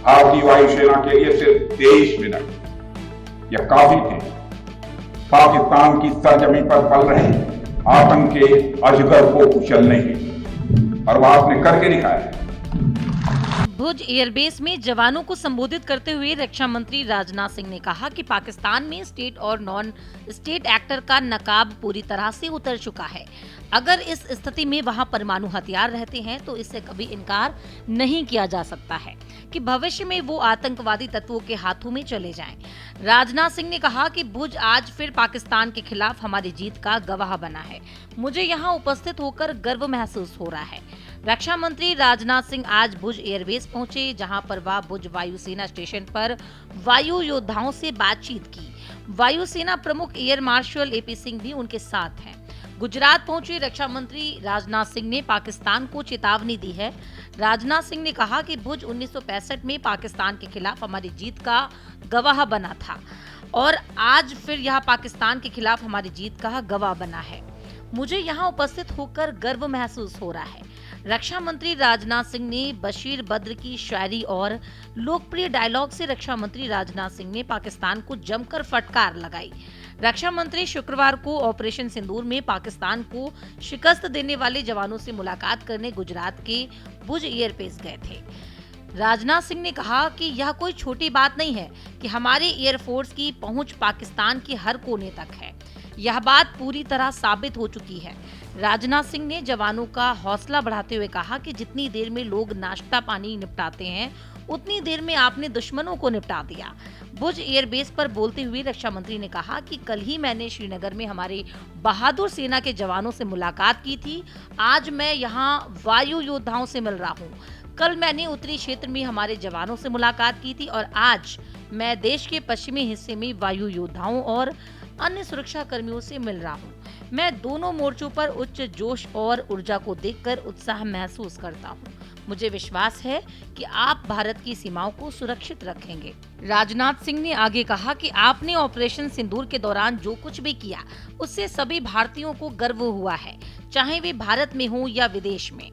भारतीय वायुसेना के लिए सिर्फ 23 मिनट यह काफी थे पाकिस्तान की सरजमीं पर पल रहे आतंक के अजगर को कुचलने के, और वह आपने करके दिखाया। भुज एयरबेस में जवानों को संबोधित करते हुए रक्षा मंत्री राजनाथ सिंह ने कहा कि पाकिस्तान में स्टेट और नॉन स्टेट एक्टर का नकाब पूरी तरह से उतर चुका है। अगर इस स्थिति में वहां परमाणु हथियार रहते हैं तो इससे कभी इनकार नहीं किया जा सकता है कि भविष्य में वो आतंकवादी तत्वों के हाथों में चले जाएं। राजनाथ सिंह ने कहा कि भुज आज फिर पाकिस्तान के खिलाफ हमारी जीत का गवाह बना है। मुझे यहाँ उपस्थित होकर गर्व महसूस हो रहा है। रक्षा मंत्री राजनाथ सिंह आज भुज एयरबेस पहुंचे, जहां पर वह भुज वायुसेना स्टेशन पर वायु योद्धाओं से बातचीत की। वायुसेना प्रमुख एयर मार्शल एपी सिंह भी उनके साथ हैं। गुजरात पहुंचे रक्षा मंत्री राजनाथ सिंह ने पाकिस्तान को चेतावनी दी है। राजनाथ सिंह ने कहा कि भुज 1965 में पाकिस्तान के खिलाफ हमारी जीत का गवाह बना था और आज फिर यह पाकिस्तान के खिलाफ हमारी जीत का गवाह बना है। मुझे यहाँ उपस्थित होकर गर्व महसूस हो रहा है। रक्षा मंत्री राजनाथ सिंह ने बशीर बद्र की शायरी और लोकप्रिय डायलॉग से रक्षा मंत्री राजनाथ सिंह ने पाकिस्तान को जमकर फटकार लगाई। रक्षा मंत्री शुक्रवार को ऑपरेशन सिंदूर में पाकिस्तान को शिकस्त देने वाले जवानों से मुलाकात करने गुजरात के भुज एयरबेस गए थे। राजनाथ सिंह ने कहा कि यह कोई छोटी बात नहीं है कि हमारे एयरफोर्स की पहुंच पाकिस्तान के हर कोने तक है। यह बात पूरी तरह साबित हो चुकी है। राजनाथ सिंह ने जवानों का हौसला बढ़ाते हुए कहा कि जितनी देर में लोग नाश्ता पानी निपटाते हैं उतनी देर में आपने दुश्मनों को निपटा दिया। भुज एयरबेस पर बोलते हुए रक्षा मंत्री ने कहा कि कल ही मैंने श्रीनगर में हमारे बहादुर सेना के जवानों से मुलाकात की थी। आज मैं यहाँ वायु योद्धाओं से मिल रहा हूँ। कल मैंने उत्तरी क्षेत्र में हमारे जवानों से मुलाकात की थी और आज मैं देश के पश्चिमी हिस्से में वायु योद्धाओं और अन्य सुरक्षा कर्मियों से मिल रहा हूँ। मैं दोनों मोर्चों पर उच्च जोश और ऊर्जा को देखकर उत्साह महसूस करता हूँ। मुझे विश्वास है कि आप भारत की सीमाओं को सुरक्षित रखेंगे। राजनाथ सिंह ने आगे कहा कि आपने ऑपरेशन सिंदूर के दौरान जो कुछ भी किया उससे सभी भारतीयों को गर्व हुआ है, चाहे वे भारत में हो या विदेश में।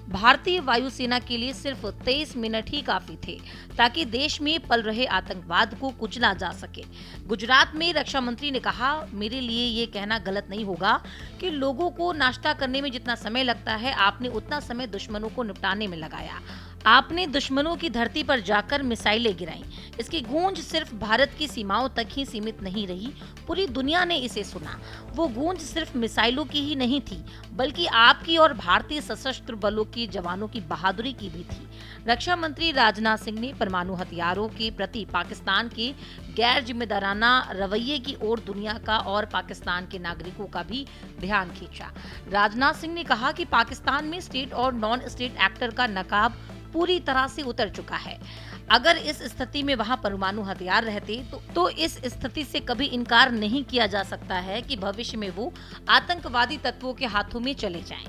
भारतीय वायुसेना के लिए सिर्फ 23 मिनट ही काफी थे ताकि देश में पल रहे आतंकवाद को कुचला जा सके। गुजरात में रक्षा मंत्री ने कहा, मेरे लिए ये कहना गलत नहीं होगा कि लोगों को नाश्ता करने में जितना समय लगता है आपने उतना समय दुश्मनों को निपटाने में लगाया। आपने दुश्मनों की धरती पर जाकर मिसाइलें गिराईं। इसकी गूंज सिर्फ भारत की सीमाओं तक ही सीमित नहीं रही, पूरी दुनिया ने इसे सुना। वो गूंज सिर्फ मिसाइलों की ही नहीं थी, बल्कि आपकी और भारतीय सशस्त्र बलों के जवानों की बहादुरी की भी थी। रक्षा मंत्री राजनाथ सिंह ने परमाणु हथियारों के प्रति पाकिस्तान के गैर जिम्मेदाराना रवैये की ओर दुनिया का और पाकिस्तान के नागरिकों का भी ध्यान खींचा। राजनाथ सिंह ने कहा कि पाकिस्तान में स्टेट और नॉन स्टेट एक्टर का नकाब पूरी तरह से उतर चुका है। अगर इस स्थिति में वहां परमाणु हथियार रहते तो इस स्थिति से कभी इनकार नहीं किया जा सकता है कि भविष्य में वो आतंकवादी तत्वों के हाथों में चले जाएं।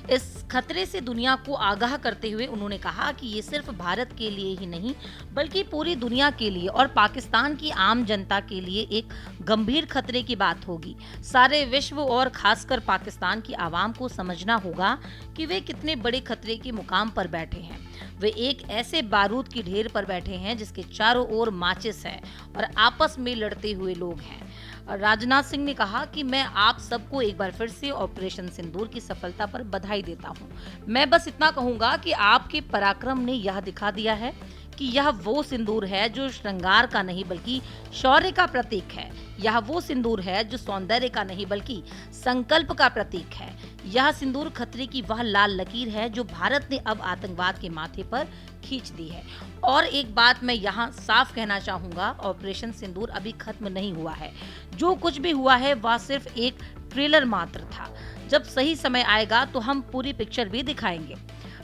इस खतरे से दुनिया को आगाह करते हुए उन्होंने कहा कि ये सिर्फ भारत के लिए ही नहीं बल्कि पूरी दुनिया के लिए और पाकिस्तान की आम जनता के लिए एक गंभीर खतरे की बात होगी। सारे विश्व और खासकर पाकिस्तान की आवाम को समझना होगा कि वे कितने बड़े खतरे के मुकाम पर बैठे हैं। वे एक ऐसे बारूद की ढेर पर बैठे हैं जिसके चारों ओर माचिस है और आपस में लड़ते हुए लोग हैं। राजनाथ सिंह ने कहा कि मैं आप सबको एक बार फिर से ऑपरेशन सिंदूर की सफलता पर बधाई देता हूं। मैं बस इतना कहूंगा कि आपके पराक्रम ने यह दिखा दिया है कि यह वो सिंदूर है जो श्रृंगार का नहीं बल्कि शौर्य का प्रतीक है। यह वो सिंदूर है जो सौंदर्य का नहीं बल्कि संकल्प का प्रतीक है। यह सिंदूर खतरे की वह लाल लकीर है जो भारत ने अब आतंकवाद के माथे पर खींच दी है। और एक बात मैं यहाँ साफ कहना चाहूंगा, ऑपरेशन सिंदूर अभी खत्म नहीं हुआ है। जो कुछ भी हुआ है वह सिर्फ एक ट्रेलर मात्र था। जब सही समय आएगा तो हम पूरी पिक्चर भी दिखाएंगे।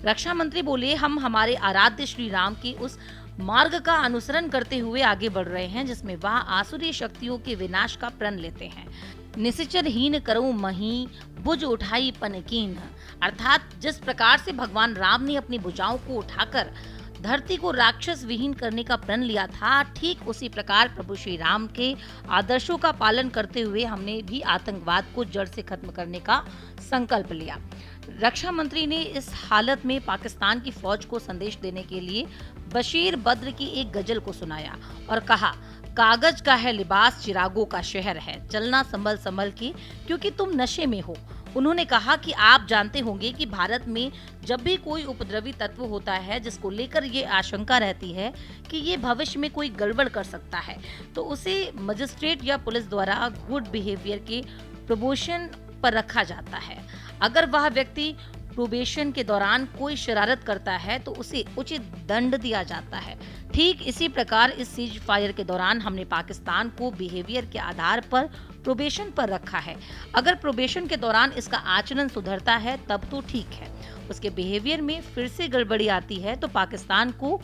रक्षा मंत्री बोले, हम हमारे आराध्य श्री राम के उस मार्ग का अनुसरण करते हुए आगे बढ़ रहे हैं जिसमें वह आसुरी शक्तियों के विनाश का प्रण लेते हैं। निश्चर हीन करऊं मही भुज उठाई पनकीन, अर्थात जिस प्रकार से भगवान राम ने अपनी भुजाओं को उठाकर धरती को राक्षस विहीन करने का प्रण लिया था, ठीक उसी प्रकार प्रभु श्री राम के आदर्शों का पालन करते हुए हमने भी आतंकवाद को जड़ से खत्म करने का संकल्प लिया। रक्षा मंत्री ने इस हालत में पाकिस्तान की फौज को संदेश देने के लिए बशीर बद्र की एक गजल को सुनाया और कहा, कागज का है लिबास, चिरागों का शहर है, चलना संभल संभल के क्योंकि तुम नशे में हो। उन्होंने कहा कि आप जानते होंगे कि भारत में जब भी कोई उपद्रवी तत्व होता है जिसको लेकर ये आशंका रहती है कि ये भविष्य में कोई गड़बड़ कर सकता है, तो उसे मजिस्ट्रेट या पुलिस द्वारा गुड बिहेवियर के प्रोबेशन पर रखा जाता है। अगर वह व्यक्ति प्रोबेशन के दौरान कोई शरारत करता है तो उसे उचित दंड दिया जाता है। ठीक इसी प्रकार इस सीज फायर के दौरान हमने पाकिस्तान को बिहेवियर के आधार पर प्रोबेशन पर रखा है। अगर प्रोबेशन के दौरान इसका आचरण सुधरता है तब तो ठीक है, उसके बिहेवियर में फिर से गड़बड़ी आती है तो पाकिस्तान को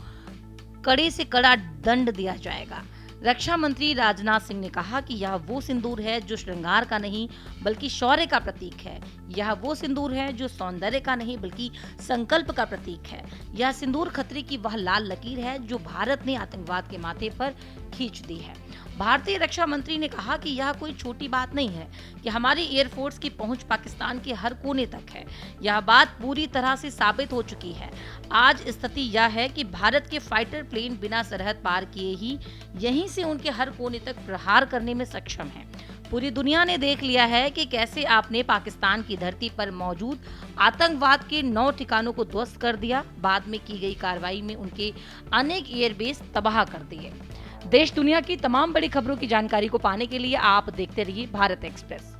कड़े से कड़ा दंड दिया जाएगा। रक्षा मंत्री राजनाथ सिंह ने कहा कि यह वो सिंदूर है जो श्रृंगार का नहीं बल्कि शौर्य का प्रतीक है। यह वो सिंदूर है जो सौंदर्य का नहीं बल्कि संकल्प का प्रतीक है। यह सिंदूर खतरे की वह लाल लकीर है जो भारत ने आतंकवाद के माथे पर खींच दी है। भारतीय रक्षा मंत्री ने कहा कि यह कोई छोटी बात नहीं है कि हमारी एयरफोर्स की पहुंच पाकिस्तान के हर कोने तक है। यह बात पूरी तरह से साबित हो चुकी है। आज स्थिति यह है कि भारत के फाइटर प्लेन बिना सरहद पार किए ही यहीं से उनके हर कोने तक प्रहार करने में सक्षम हैं। पूरी दुनिया ने देख लिया है कि कैसे आपने पाकिस्तान की धरती पर मौजूद आतंकवाद के 9 ठिकानों को ध्वस्त कर दिया। बाद में की गई कार्रवाई में उनके अनेक एयरबेस तबाह कर दिए। देश दुनिया की तमाम बड़ी खबरों की जानकारी को पाने के लिए आप देखते रहिए भारत एक्सप्रेस।